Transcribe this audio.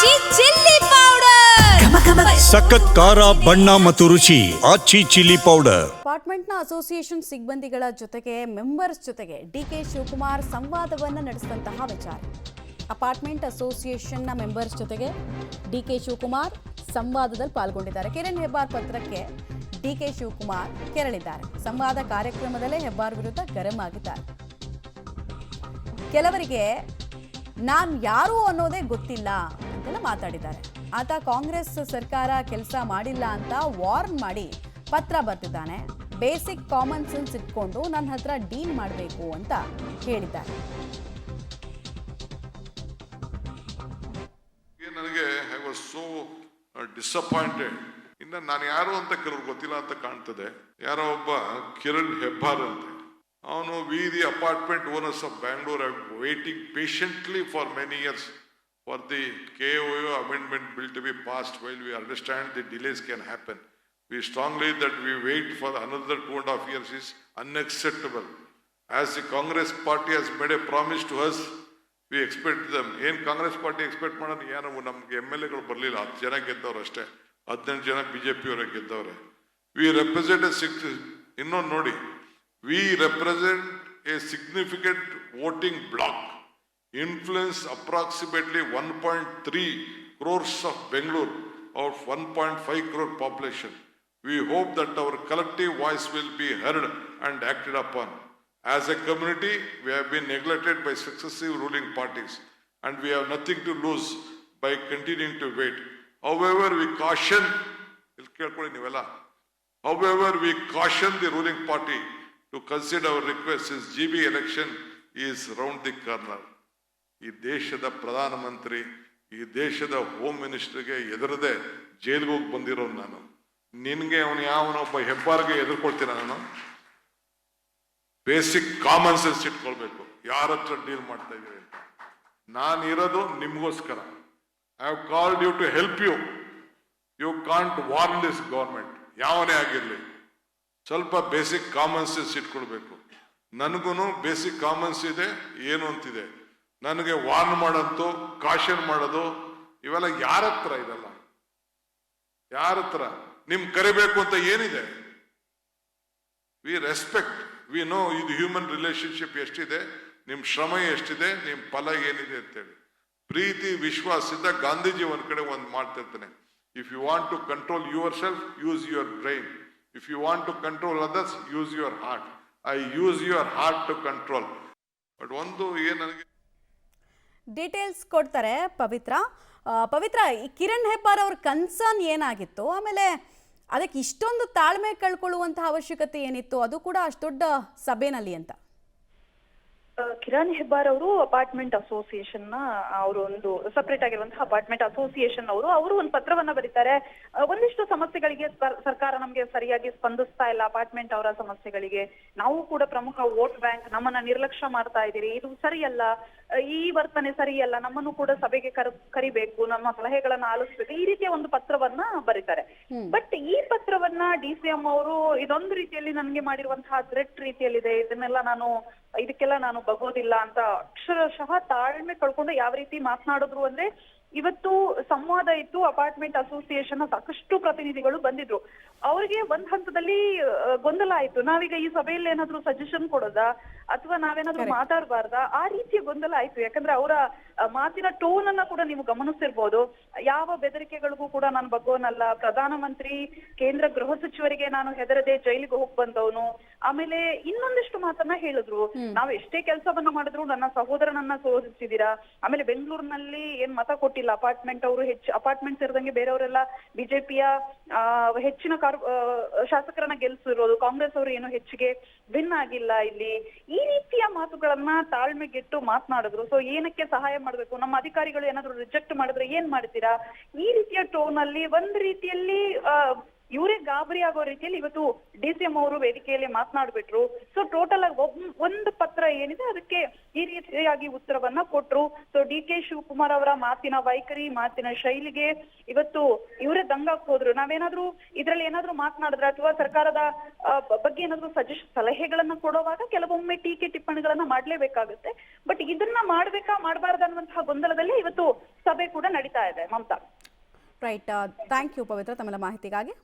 ಆಚಿ chilli powder ಸಖತ್ ಖಾರ ಬಣ್ಣ ಮತ್ತು ರುಚಿ ಆಚಿ ಚಿಲ್ಲಿ ಪೌಡರ್. ಅಪಾರ್ಟ್ಮೆಂಟ್ನ ಅಸೋಸಿಯೇಷನ್ ಸಿಬ್ಬಂದಿಗಳ ಜೊತೆಗೆ ಮೆಂಬರ್ಸ್ ಜೊತೆಗೆ ಡಿಕೆ ಶಿವಕುಮಾರ್ ಸಂವಾದವನ್ನು ನಡೆಸಿದಂತಹ ವಿಚಾರ. ಅಪಾರ್ಟ್ಮೆಂಟ್ ಅಸೋಸಿಯೇಷನ್ನ ಮೆಂಬರ್ಸ್ ಜೊತೆಗೆ ಡಿಕೆ ಶಿವಕುಮಾರ್ ಸಂವಾದದಲ್ಲಿ ಪಾಲ್ಗೊಂಡಿದ್ದಾರೆ. ಕಿರಣ್ ಹೆಬ್ಬಾರ್ ಪತ್ರಕ್ಕೆ ಡಿಕೆ ಶಿವಕುಮಾರ್ ಕೆರಳಿದ್ದಾರೆ. ಸಂವಾದ ಕಾರ್ಯಕ್ರಮದಲ್ಲೇ ಹೆಬ್ಬಾರ್ ವಿರುದ್ಧ ಗರಂ ಆಗಿದ್ದಾರೆ. ಕೆಲವರಿಗೆ ನಾನು ಯಾರು ಅನ್ನೋದೇ ಗೊತ್ತಿಲ್ಲ ಅಂತೆಲ್ಲ ಮಾತಾಡಿದ್ದಾರೆ. ಆತ ಕಾಂಗ್ರೆಸ್ ಸರ್ಕಾರ ಕೆಲಸ ಮಾಡಿಲ್ಲ ಅಂತ ವಾರ್ನ್ ಮಾಡಿ ಪತ್ರ ಬರೆದಿದ್ದಾನೆ. ಬೇಸಿಕ್ ಕಾಮನ್ ಸೆನ್ಸ್ ಇಟ್ಕೊಂಡು ನನ್ನ ಹತ್ರ ಡೀಲ್ ಮಾಡಬೇಕು ಅಂತ ಹೇಳಿದ್ದಾರೆ. ನನಗೆ ಐ ವಾಸ್ ಸೋ ಡಿಸಪಾಯಿಂಟೆಡ್. ಇನ್ನು ನಾನು ಯಾರು ಅಂತ ಕೆಲವ್ರು ಗೊತ್ತಿಲ್ಲ ಅಂತ ಕಾಣ್ತದೆ. ಯಾರೋ ಒಬ್ಬ ಕಿರಣ್ ಹೆಬ್ಬಾರ್ ಅಂತ, ಅವನು V the apartment owners of Bangalore are waiting patiently for many years for the KOO amendment bill to be passed. While we understand the delays can happen, we strongly that we wait for another 2.5 years is unacceptable. As the Congress party has made a promise to us, we expect them. In Congress party expect ಮಾಡೋದು ಏನು, ನಮ್ಗೆ MLA ಗಳು ಬರಲಿಲ್ಲ, 10 ಜನ ಗೆದ್ದವ್ರು ಅಷ್ಟೇ, 18 ಜನ BJP ಅವರೇ ಗೆದ್ದವ್ರೆ. We represent ಇನ್ನೊಂದು ನೋಡಿ, we represent a significant voting bloc. Influence approximately 1.3 crores of Bangalore of 1.5 crore population. We hope that our collective voice will be heard and acted upon. As a community, we have been neglected by successive ruling parties and we have nothing to lose by continuing to wait. However, we caution the ruling party to consider our request since GB election is round the corner. ಈ ದೇಶದ ಪ್ರಧಾನಮಂತ್ರಿ, ಈ ದೇಶದ home ಮಿನಿಸ್ಟರ್ಗೆ ಎದುರದೆ ಜೈಲಿಗೆ ಹೋಗಿ ಬಂದಿರೋ ನಾನು, ನಿನ್ಗೆ ಅವನು ಯಾವನೊಬ್ಬ ಹೆಬ್ಬಾರ್ಗೆ ಎದುರ್ಕೊಳ್ತೀನ ನಾನು? ಬೇಸಿಕ್ ಕಾಮನ್ ಸೆನ್ಸ್ ಇಟ್ಕೊಳ್ಬೇಕು. ಯಾರ ಹತ್ರ ಡೀಲ್ ಮಾಡ್ತಾ ಇದ್ದೀವಿ ಅಂತ. ನಾನು ಇರೋದು ನಿಮ್ಗೋಸ್ಕರ. I have called you to help you. You can't warn this government. ಯಾವನೇ ಆಗಿರ್ಲಿ, ಸ್ವಲ್ಪ ಬೇಸಿಕ್ ಕಾಮನ್ ಸೆನ್ಸ್ ಇಟ್ಕೊಳ್ಬೇಕು. ನನಗೂ ಬೇಸಿಕ್ ಕಾಮನ್ಸ್ ಇದೆ, ಏನು ಅಂತಿದೆ. ನನಗೆ ವಾರ್ನ್ ಮಾಡೋದು, ಕಾಷನ್ ಮಾಡೋದು ಇವೆಲ್ಲ ಯಾರ ಹತ್ರ ಇದೆಲ್ಲ? ಯಾರ ಹತ್ರ ನಿಮ್ ಕರಿಬೇಕು ಅಂತ ಏನಿದೆ? ವಿ ರೆಸ್ಪೆಕ್ಟ್, ವಿ ನೋ ಇದು ಹ್ಯೂಮನ್ ರಿಲೇಶನ್ಶಿಪ್ ಎಷ್ಟಿದೆ, ನಿಮ್ ಶ್ರಮ ಎಷ್ಟಿದೆ, ನಿಮ್ ಫಲ ಏನಿದೆ ಅಂತೇಳಿ. ಪ್ರೀತಿ ವಿಶ್ವಾಸದಿಂದ ಗಾಂಧೀಜಿ ಒಂದ್ ಕಡೆ ಒಂದು ಮಾಡ್ತಿರ್ತಾನೆ, if you want to control yourself use your brain, if you want to control others use your heart. I use your heart to control. But ಒಂದು ನನಗೆ ಡೀಟೇಲ್ಸ್ ಕೊಡ್ತಾರೆ ಪವಿತ್ರ. ಈ ಕಿರಣ್ ಹೆಬ್ಬಾರ್ ಅವ್ರ ಕನ್ಸರ್ನ್ ಏನಾಗಿತ್ತು, ಆಮೇಲೆ ಅದಕ್ಕೆ ಇಷ್ಟೊಂದು ತಾಳ್ಮೆ ಕಳ್ಕೊಳ್ಳುವಂತಹ ಅವಶ್ಯಕತೆ ಏನಿತ್ತು, ಅದು ಕೂಡ ಅಷ್ಟು ದೊಡ್ಡ ಸಭೆನಲ್ಲಿ ಅಂತ? ಕಿರಣ್ ಹೆಬ್ಬಾರ್ ಅವರು ಅಪಾರ್ಟ್ಮೆಂಟ್ ಅಸೋಸಿಯೇಷನ್ ನ ಅವರು ಒಂದು ಸಪರೇಟ್ ಆಗಿರುವಂತಹ ಅಪಾರ್ಟ್ಮೆಂಟ್ ಅಸೋಸಿಯೇಷನ್ ಅವರು ಒಂದು ಪತ್ರವನ್ನ ಬರೀತಾರೆ. ಒಂದಿಷ್ಟು ಸಮಸ್ಯೆಗಳಿಗೆ ಸರ್ಕಾರ ನಮ್ಗೆ ಸರಿಯಾಗಿ ಸ್ಪಂದಿಸ್ತಾ ಇಲ್ಲ, ಅಪಾರ್ಟ್ಮೆಂಟ್ ಅವರ ಸಮಸ್ಯೆಗಳಿಗೆ ನಾವು ಕೂಡ ಪ್ರಮುಖ ವೋಟ್ ಬ್ಯಾಂಕ್, ನಮ್ಮನ್ನ ನಿರ್ಲಕ್ಷ್ಯ ಮಾಡ್ತಾ ಇದ್ದೀರಿ, ಇದು ಸರಿಯಲ್ಲ, ಈ ವರ್ತನೆ ಸರಿಯಲ್ಲ, ನಮ್ಮನ್ನು ಕೂಡ ಸಭೆಗೆ ಕರಿಬೇಕು, ನಮ್ಮ ಸಲಹೆಗಳನ್ನ ಆಲಿಸ್ಬೇಕು, ಈ ರೀತಿಯ ಒಂದು ಪತ್ರವನ್ನ ಬರೀತಾರೆ. ಬಟ್ ಈ ಪತ್ರವನ್ನ DCM ಅವರು ಇದೊಂದು ರೀತಿಯಲ್ಲಿ ನನ್ಗೆ ಮಾಡಿರುವಂತಹ ಥ್ರೆಟ್ ರೀತಿಯಲ್ಲಿದೆ, ಇದಕ್ಕೆಲ್ಲ ನಾನು ಬಗೋದಿಲ್ಲ ಅಂತ ಅಕ್ಷರಶಃ ತಾಳ್ಮೆ ಕಳ್ಕೊಂಡು ಯಾವ ರೀತಿ ಮಾತನಾಡಿದ್ರು ಅಂದ್ರೆ, ಇವತ್ತು ಸಂವಾದ ಇತ್ತು, ಅಪಾರ್ಟ್ಮೆಂಟ್ ಅಸೋಸಿಯೇಷನ್ ಸಾಕಷ್ಟು ಪ್ರತಿನಿಧಿಗಳು ಬಂದಿದ್ರು. ಅವ್ರಿಗೆ ಒಂದ್ ಹಂತದಲ್ಲಿ ಗೊಂದಲ ಆಯ್ತು, ನಾವೀಗ ಈ ಸಭೆಯಲ್ಲಿ ಏನಾದ್ರು ಸಜೆಷನ್ ಕೊಡೋದಾ ಅಥವಾ ನಾವೇನಾದ್ರೂ ಮಾತಾಡಬಾರ್ದಾ, ಆ ರೀತಿಯ ಗೊಂದಲ ಆಯ್ತು. ಯಾಕಂದ್ರೆ ಅವರ ಮಾತಿನ ಟೋನ್ ಅನ್ನ ಕೂಡ ನೀವು ಗಮನಿಸಿರ್ಬೋದು. ಯಾವ ಬೆದರಿಕೆಗಳಿಗೂ ಕೂಡ ನಾನು ಬಗ್ಗೋನಲ್ಲ, ಪ್ರಧಾನಮಂತ್ರಿ ಕೇಂದ್ರ ಗೃಹ ಸಚಿವರಿಗೆ ನಾನು ಹೆದರದೆ ಜೈಲಿಗೆ ಹೋಗಿ ಬಂದವನು, ಆಮೇಲೆ ಇನ್ನೊಂದಿಷ್ಟು ಮಾತನ್ನ ಹೇಳಿದ್ರು, ನಾವ್ ಎಷ್ಟೇ ಕೆಲಸವನ್ನ ಮಾಡಿದ್ರು ನನ್ನ ಸಹೋದರನನ್ನ ಸೋಲಿಸಿದೀರಾ, ಆಮೇಲೆ ಬೆಂಗಳೂರಿನಲ್ಲಿ ಏನ್ ಮತ ಕೊಟ್ಟಿಲ್ಲ ಅಪಾರ್ಟ್ಮೆಂಟ್ ಅವರು, ಅಪಾರ್ಟ್ಮೆಂಟ್ ಸೇರಿದಂಗೆ ಬೇರೆಯವರೆಲ್ಲ ಬಿಜೆಪಿಯ ಹೆಚ್ಚಿನ ಶಾಸಕರನ್ನ ಗೆಲ್ಸಿರೋದು, ಕಾಂಗ್ರೆಸ್ ಅವರು ಏನು ಹೆಚ್ಚಿಗೆ ವಿನ್ ಆಗಿಲ್ಲ ಇಲ್ಲಿ, ಈ ರೀತಿಯ ಮಾತುಗಳನ್ನ ತಾಳ್ಮೆಗೆಟ್ಟು ಮಾತನಾಡಿದ್ರು. ಸೊ ಏನಕ್ಕೆ ಸಹಾಯ ಮಾಡ್ಬೇಕು, ನಮ್ಮ ಅಧಿಕಾರಿಗಳು ಏನಾದ್ರು ರಿಜೆಕ್ಟ್ ಮಾಡಿದ್ರೆ ಏನ್ ಮಾಡ್ತೀರಾ, ಈ ರೀತಿಯ ಟೋನ್ ಅಲ್ಲಿ ಒಂದ್ ರೀತಿಯಲ್ಲಿ ಇವರೇ ಗಾಬರಿ ಆಗೋ ರೀತಿಯಲ್ಲಿ ಇವತ್ತು DCM ಅವರು ವೇದಿಕೆಯಲ್ಲಿ ಮಾತನಾಡ್ಬಿಟ್ರು. ಸೊ ಟೋಟಲ್ ಆಗಿ ಒಂದು ಪತ್ರ ಏನಿದೆ ಅದಕ್ಕೆ ಈ ರೀತಿಯಾಗಿ ಉತ್ತರವನ್ನ ಕೊಟ್ರು. ಸೊ DK ಶಿವಕುಮಾರ್ ಅವರ ಮಾತಿನ ವೈಖರಿ, ಮಾತಿನ ಶೈಲಿಗೆ ಇವತ್ತು ಇವರೇ ದಂಗಾಕ್ ಹೋದ್ರು. ನಾವೇನಾದ್ರೂ ಇದ್ರಲ್ಲಿ ಏನಾದ್ರೂ ಮಾತನಾಡಿದ್ರೆ ಅಥವಾ ಸರ್ಕಾರದ ಬಗ್ಗೆ ಏನಾದ್ರೂ ಸಲಹೆಗಳನ್ನ ಕೊಡುವಾಗ ಕೆಲವೊಮ್ಮೆ ಟೀಕೆ ಟಿಪ್ಪಣಿಗಳನ್ನ ಮಾಡ್ಲೇಬೇಕಾಗುತ್ತೆ. ಬಟ್ ಇದನ್ನ ಮಾಡ್ಬೇಕಾ ಮಾಡಬಾರ್ದು ಅನ್ನುವಂತಹ ಗೊಂದಲದಲ್ಲಿ ಇವತ್ತು ಸಭೆ ಕೂಡ ನಡೀತಾ ಇದೆ. ಮಮತಾ. ರೈಟ್, ಥ್ಯಾಂಕ್ ಯು ಪವಿತ್ರ ತಮ್ಮೆಲ್ಲ ಮಾಹಿತಿಗಾಗಿ.